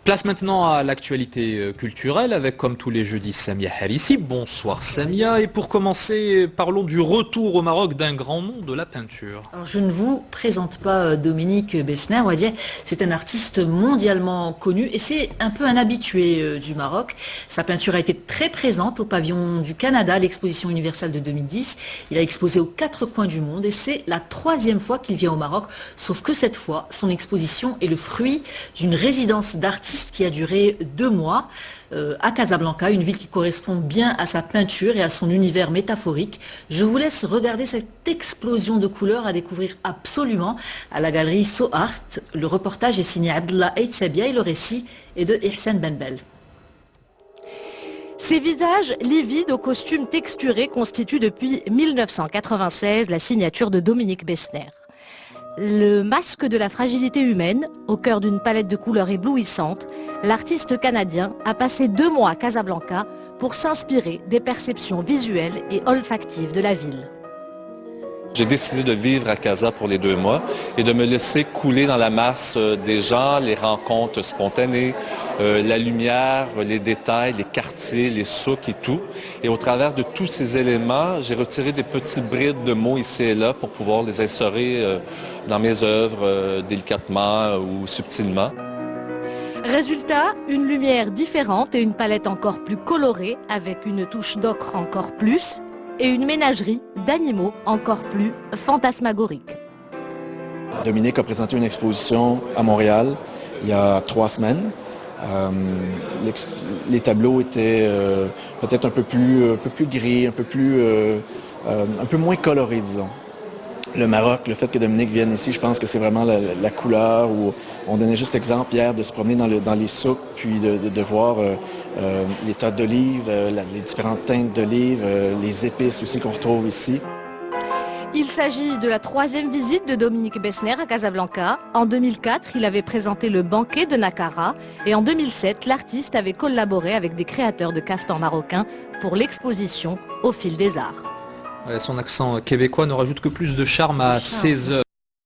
Place maintenant à l'actualité culturelle avec, comme tous les jeudis, Samia Harissi. Bonsoir Samia. Et pour commencer, parlons du retour au Maroc d'un grand nom de la peinture. Alors, je ne vous présente pas Dominique Bessner, on va dire, c'est un artiste mondialement connu et c'est un peu un habitué du Maroc. Sa peinture a été très présente au pavillon du Canada, à l'exposition universelle de 2010. Il a exposé aux 4 coins du monde et c'est la 3e fois qu'il vient au Maroc, sauf que cette fois, son exposition est le fruit d'une résidence d'artiste qui a duré 2 mois à Casablanca, une ville qui correspond bien à sa peinture et à son univers métaphorique. Je vous laisse regarder cette explosion de couleurs à découvrir absolument à la galerie So Art. Le reportage est signé Abdallah Eitsabia et le récit est de Ihsan Benbel. Ces visages livides aux costumes texturés constituent depuis 1996 la signature de Dominique Bessner. Le masque de la fragilité humaine, au cœur d'une palette de couleurs éblouissantes, l'artiste canadien a passé 2 mois à Casablanca pour s'inspirer des perceptions visuelles et olfactives de la ville. J'ai décidé de vivre à Casa pour les 2 mois et de me laisser couler dans la masse des gens, les rencontres spontanées, la lumière, les détails, les quartiers, les souks et tout. Et au travers de tous ces éléments, j'ai retiré des petites brides de mots ici et là pour pouvoir les insérer dans mes œuvres délicatement ou subtilement. Résultat, une lumière différente et une palette encore plus colorée avec une touche d'ocre encore plus et une ménagerie d'animaux encore plus fantasmagorique. Dominique a présenté une exposition à Montréal il y a 3 semaines. Les tableaux étaient peut-être un peu plus gris, un peu moins colorés, disons. Le Maroc, le fait que Dominique vienne ici, je pense que c'est vraiment la couleur, où on donnait juste l'exemple hier de se promener dans les souks, puis de voir les tas d'olives, les différentes teintes d'olives, les épices aussi qu'on retrouve ici. Il s'agit de la 3e visite de Dominique Bessner à Casablanca. En 2004, il avait présenté le banquet de Nakara et en 2007, l'artiste avait collaboré avec des créateurs de caftans marocains pour l'exposition Au fil des arts. Son accent québécois ne rajoute que plus de charme à ses œuvres.